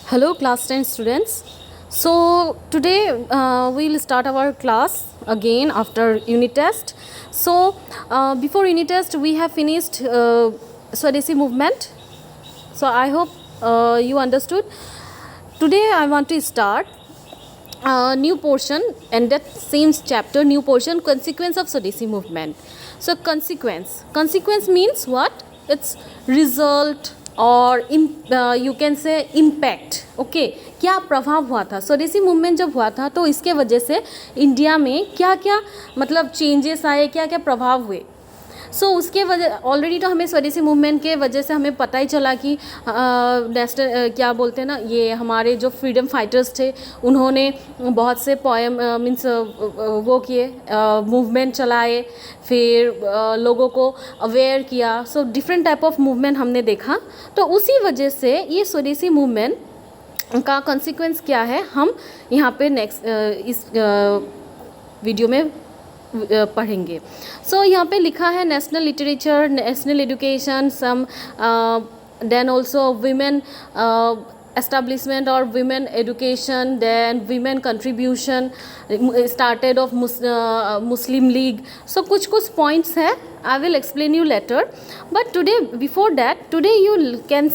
Hello class 10 students. So today we will start our class again after unit test. So before unit test we have finished Swadeshi movement. So I hope you understood. Today I want to start a new portion and that same chapter, new portion, consequence of Swadeshi movement. So consequence means what? It's result और you can say impact. Okay, क्या प्रभाव हुआ था स्वदेशी movement जब हुआ था, तो इसके वजह से इंडिया में क्या क्या मतलब चेंजेस आए, क्या क्या प्रभाव हुए. सो उसके वजह ऑलरेडी तो हमें स्वदेशी मूवमेंट के वजह से हमें पता ही चला कि नेशनल क्या बोलते हैं ना, ये हमारे जो फ्रीडम फाइटर्स थे उन्होंने बहुत से पोएम मीन्स वो किए, मूवमेंट चलाए, फिर लोगों को अवेयर किया. So different type of movement हमने देखा. तो उसी वजह से ये स्वदेशी मूवमेंट का कॉन्सिक्वेंस क्या है हम यहाँ पे नेक्स्ट इस वीडियो में पढ़ेंगे. सो यहाँ पे लिखा है national literature, national education, some then also women establishment or women education, then women contribution, started of Muslim League. So कुछ points है, I will explain you later. But today, before that, today you can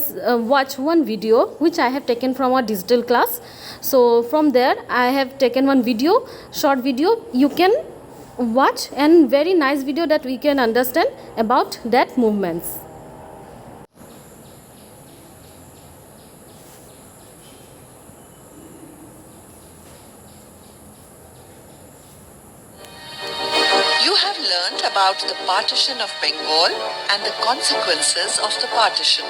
watch one video which I have taken from our digital class. So from there I have taken one video, short video, you can watch, and very nice video that we can understand about that movements. You have learnt about the partition of Bengal and the consequences of the partition.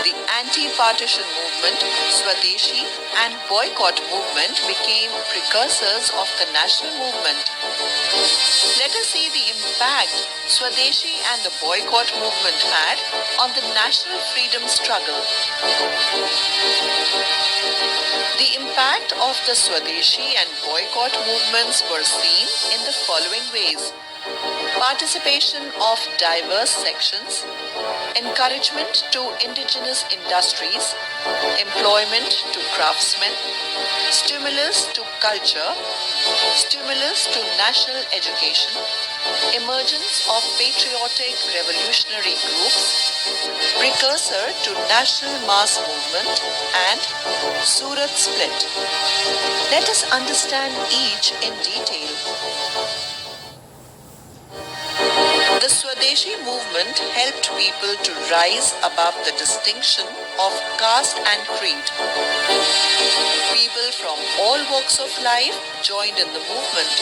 The anti-partition movement, Swadeshi and boycott movement became precursors of the national movement. Let us see the impact Swadeshi and the boycott movement had on the national freedom struggle. The impact of the Swadeshi and boycott movements were seen in the following ways. Participation of diverse sections, encouragement to indigenous industries, employment to craftsmen, stimulus to culture, stimulus to national education, emergence of patriotic revolutionary groups, precursor to national mass movement, and Surat split. Let us understand each in detail. The Swadeshi movement helped people to rise above the distinction of caste and creed. People from all walks of life joined in the movement.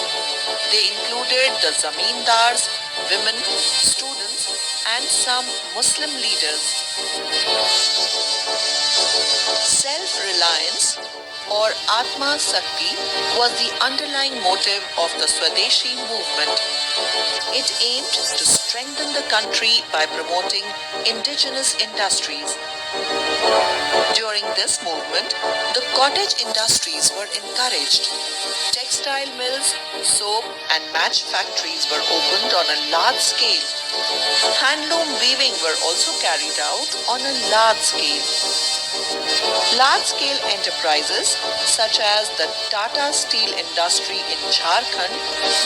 They included the zamindars, women, students, and some Muslim leaders. Self-reliance or Atma Sakti was the underlying motive of the Swadeshi movement. It aimed to strengthen the country by promoting indigenous industries. During this movement, the cottage industries were encouraged. Textile mills, soap and match factories were opened on a large scale. Handloom weaving were also carried out on a large scale. Large-scale enterprises such as the Tata Steel industry in Jharkhand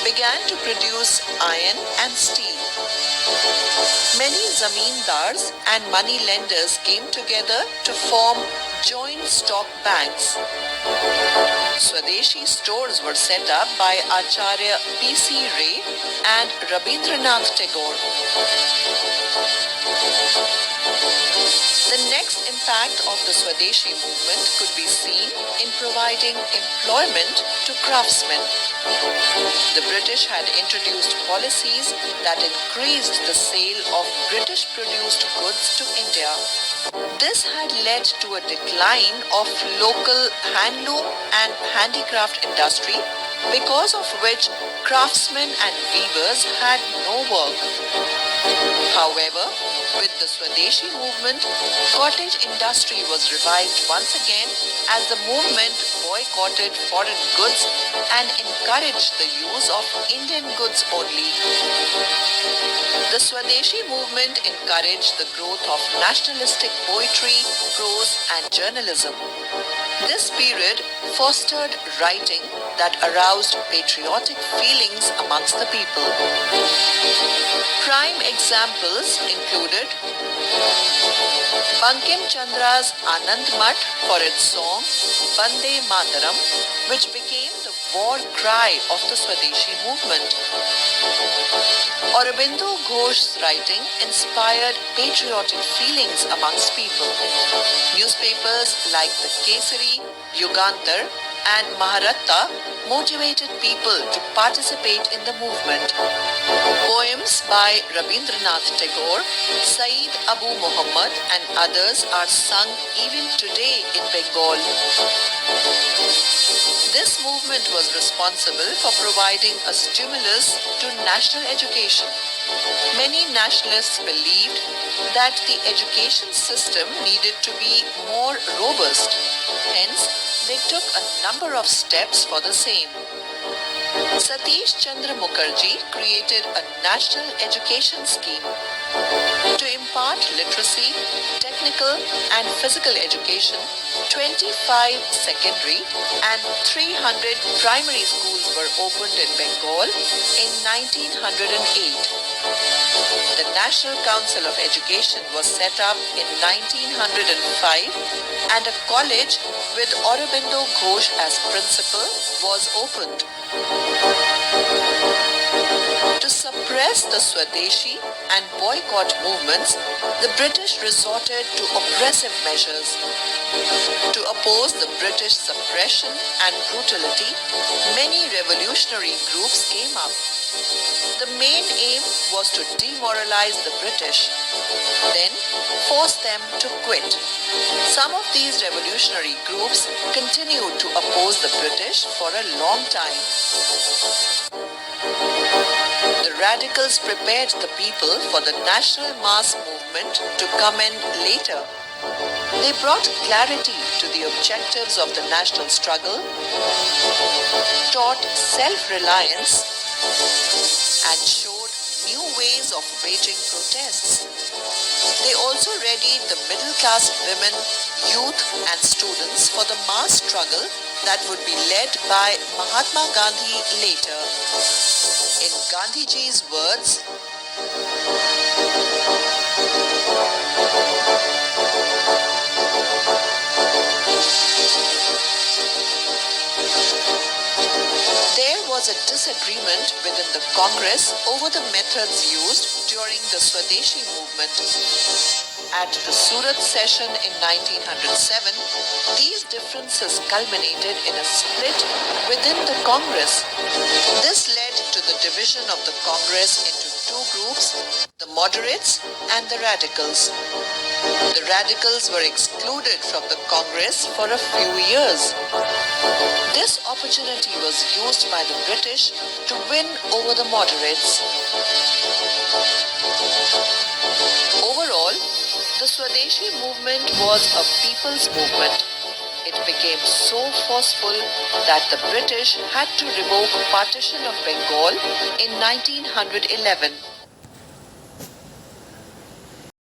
began to produce iron and steel. Many zamindars and money lenders came together to form joint stock banks. Swadeshi stores were set up by Acharya P.C. Ray and Rabindranath Tagore. The next impact of the Swadeshi movement could be seen in providing employment to craftsmen. The British had introduced policies that increased the sale of British-produced goods to India. This had led to a decline of local handloom and handicraft industry, because of which craftsmen and weavers had no work. However, With the Swadeshi movement, cottage industry was revived once again as the movement boycotted foreign goods and encouraged the use of Indian goods only. The Swadeshi movement encouraged the growth of nationalistic poetry, prose and journalism. This period fostered writing that aroused patriotic feelings amongst the people. Prime examples included Bankim Chandra's Anand Math for its song Bande Mataram, which became the war cry of the Swadeshi movement. Aurobindo Ghosh's writing inspired patriotic feelings amongst people. Newspapers like the Kesari, Yugantar and Maharatta motivated people to participate in the movement. Poems by Rabindranath Tagore, Saeed Abu Muhammad and others are sung even today in Bengal. This movement was responsible for providing a stimulus to national education. Many nationalists believed that the education system needed to be more robust. Hence, they took a number of steps for the same. Satish Chandra Mukherjee created a national education scheme to impart literacy, technical and physical education. 25 secondary and 300 primary schools were opened in Bengal in 1908. The National Council of Education was set up in 1905 and a college with Aurobindo Ghosh as principal was opened. To suppress the Swadeshi and boycott movements, the British resorted to oppressive measures. To oppose the British suppression and brutality, many revolutionary groups came up. The main aim was to demoralize the British, then force them to quit. Some of these revolutionary groups continued to oppose the British for a long time. The radicals prepared the people for the national mass movement to come in later. They brought clarity to the objectives of the national struggle, taught self-reliance, and showed new ways of waging protests. They also readied the middle-class women, youth and students for the mass struggle that would be led by Mahatma Gandhi later. In Gandhiji's words, there was a disagreement within the Congress over the methods used during the Swadeshi movement. At the Surat session in 1907, these differences culminated in a split within the Congress. This led to the division of the Congress into two groups, the moderates and the radicals. The radicals were excluded from the Congress for a few years. This opportunity was used by the British to win over the moderates. Overall, the Swadeshi movement was a people's movement. It became so forceful that the British had to revoke partition of Bengal in 1911.